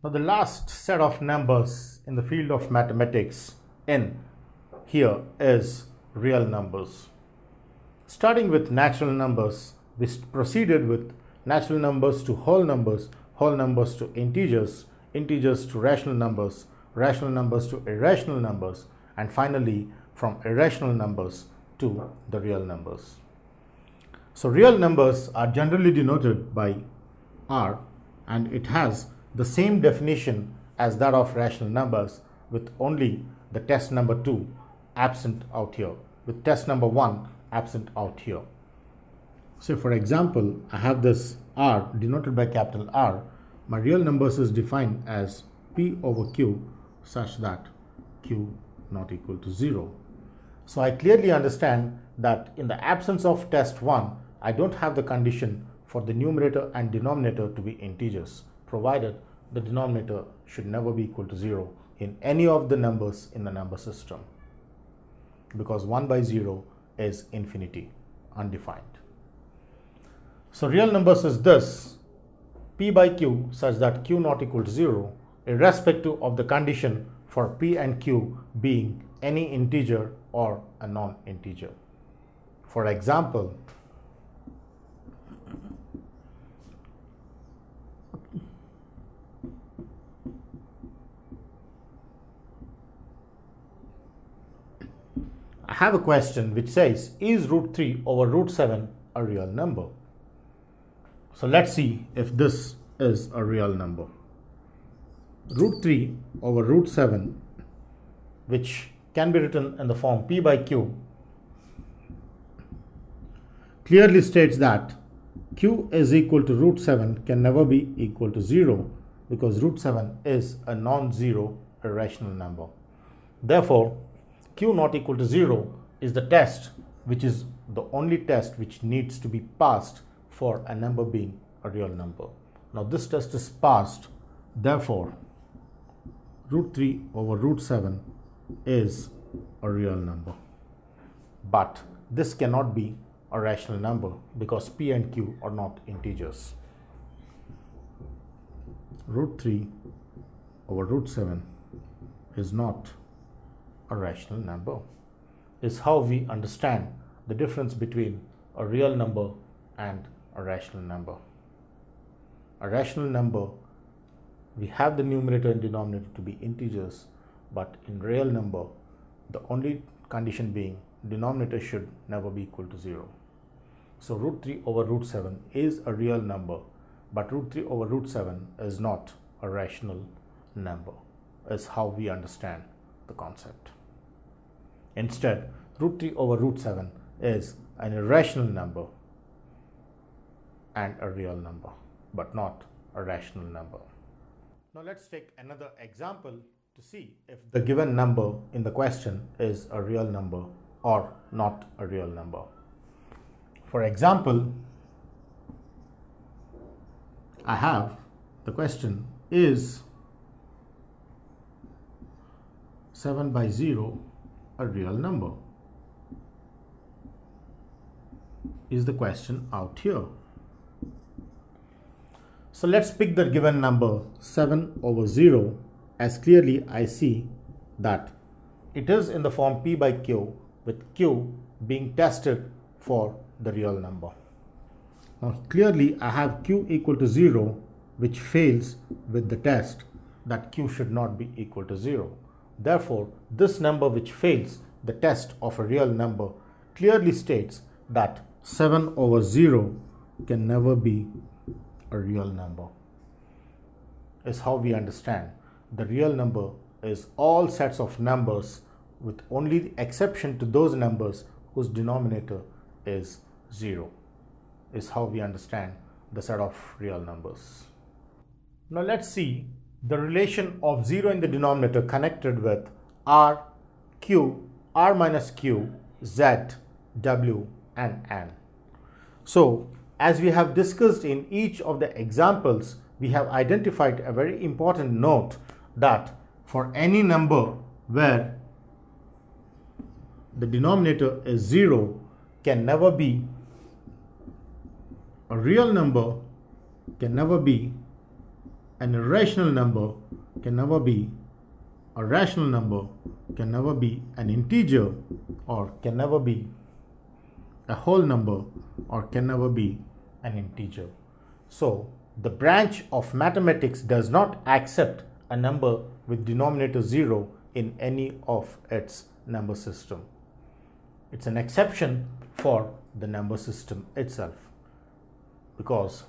Now the last set of numbers in the field of mathematics in here is real numbers. Starting with natural numbers, we proceeded with natural numbers to whole numbers to integers, integers to rational numbers to irrational numbers, and finally from irrational numbers to the real numbers. So real numbers are generally denoted by R, and it has the same definition as that of rational numbers, with only the test number 2 absent out here, with test number 1 absent out here. So for example, I have this R denoted by capital R. My real numbers is defined as P over Q such that Q not equal to 0. So I clearly understand that in the absence of test 1, I don't have the condition for the numerator and denominator to be integers, provided the denominator should never be equal to 0 in any of the numbers in the number system, because 1 by 0 is infinity, undefined. So real numbers is this: P by Q such that Q not equal to 0, irrespective of the condition for P and Q being any integer or a non-integer. For example, I have a question which says, is root 3 over root 7 a real number? So let's see if this is a real number. Root 3 over root 7, which can be written in the form P by Q, clearly states that Q is equal to root 7 can never be equal to 0, because root 7 is a non-zero irrational number. Therefore, Q not equal to 0 is the test, which is the only test which needs to be passed for a number being a real number. Now this test is passed, therefore root 3 over root 7 is a real number. But this cannot be a rational number because P and Q are not integers. Root 3 over root 7 is not a rational number, is how we understand the difference between a real number and a rational number. A rational number, we have the numerator and denominator to be integers, but in real number, the only condition being denominator should never be equal to 0. So root 3 over root 7 is a real number, but root 3 over root 7 is not a rational number, is how we understand the concept. Instead, root 3 over root 7 is an irrational number and a real number, but not a rational number. Now let's take another example to see if the given number in the question is a real number or not a real number. For example, I have the question, is 7 by 0 a real number? Is the question out here. So let's pick the given number 7 over 0, as clearly I see that it is in the form P by Q, with Q being tested for the real number. Now clearly I have Q equal to 0, which fails with the test that Q should not be equal to 0. Therefore, this number which fails the test of a real number clearly states that 7 over 0 can never be a real number, is how we understand the real number is all sets of numbers with only the exception to those numbers whose denominator is 0, is how we understand the set of real numbers. Now let's see the relation of 0 in the denominator connected with R, Q, R minus Q, Z, W and N. So as we have discussed in each of the examples, we have identified a very important note that for any number where the denominator is 0 can never be a real number, can never be an irrational number can never be a rational number, can never be an integer, or can never be a whole number, or can never be an integer. So the branch of mathematics does not accept a number with denominator 0 in any of its number system. It's an exception for the number system itself,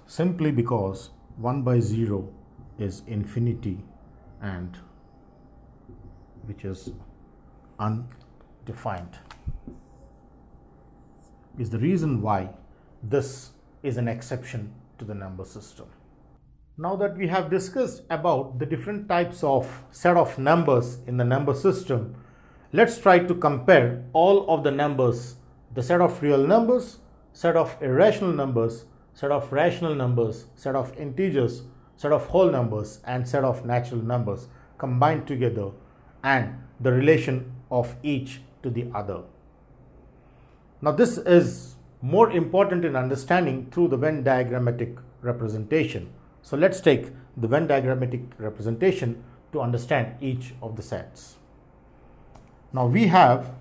simply because 1 by 0 is infinity, and which is undefined, is the reason why this is an exception to the number system. Now that we have discussed about the different types of set of numbers in the number system, let's try to compare all of the numbers, the set of real numbers, set of irrational numbers, set of rational numbers, set of integers, set of whole numbers, and set of natural numbers combined together, and the relation of each to the other. Now this is more important in understanding through the Venn diagrammatic representation. So let's take the Venn diagrammatic representation to understand each of the sets. Now we have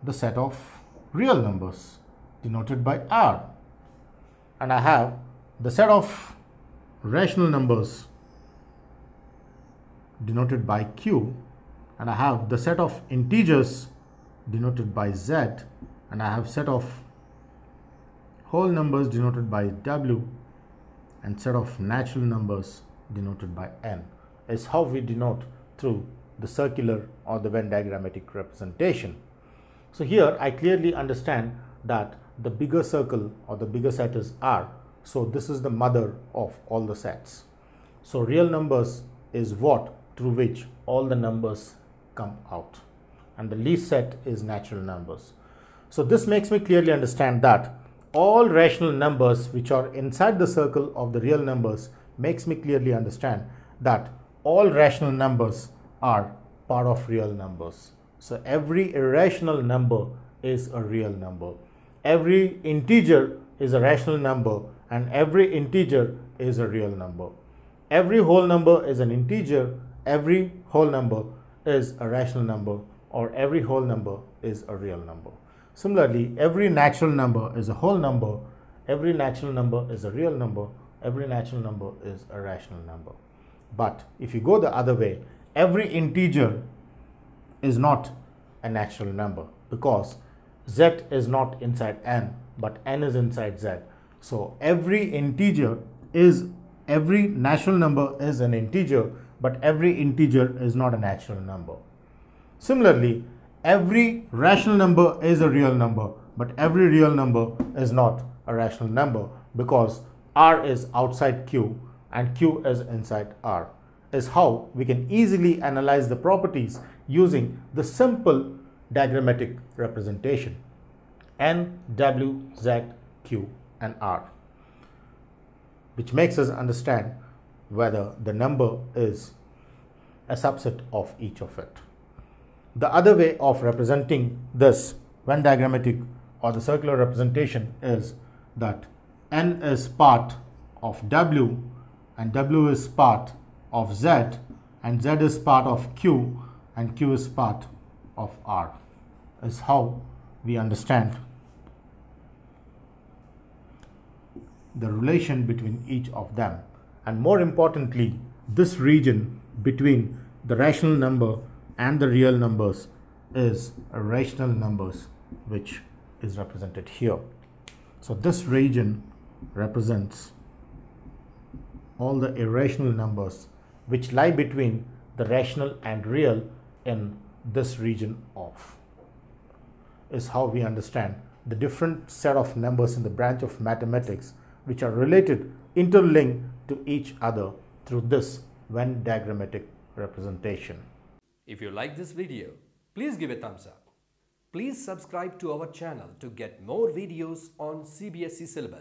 the set of real numbers denoted by R, and I have the set of rational numbers denoted by Q, and I have the set of integers denoted by Z, and I have set of whole numbers denoted by W, and set of natural numbers denoted by N, is how we denote through the circular or the Venn diagrammatic representation. So here I clearly understand that the bigger circle or the bigger set is R, so this is the mother of all the sets. So real numbers is what through which all the numbers come out, and the least set is natural numbers. So this makes me clearly understand that all rational numbers which are inside the circle of the real numbers makes me clearly understand that all rational numbers are part of real numbers. So every irrational number is a real number. Every integer is a rational number, and every integer is a real number. Every whole number is an integer, every whole number is a rational number, or every whole number is a real number. Similarly, every natural number is a whole number, every natural number is a real number, every natural number is a rational number. But if you go the other way, every integer is not a natural number, because Z is not inside N, but N is inside Z. So every natural number is an integer, but every integer is not a natural number. Similarly, every rational number is a real number, but every real number is not a rational number, because R is outside Q and Q is inside R, is how we can easily analyze the properties using the simple diagrammatic representation N, W, Z, Q, and R, which makes us understand whether the number is a subset of each of it. The other way of representing this Venn diagrammatic or the circular representation is that N is part of W, and W is part of Z, and Z is part of Q, and Q is part of R, is how we understand the relation between each of them. And more importantly, this region between the rational number and the real numbers is rational numbers, which is represented here. So this region represents all the irrational numbers which lie between the rational and real in this region of, is how we understand the different set of numbers in the branch of mathematics which are related, interlinked to each other through this Venn diagrammatic representation. If you like this video, please give a thumbs up. Please subscribe to our channel to get more videos on CBSE syllabus.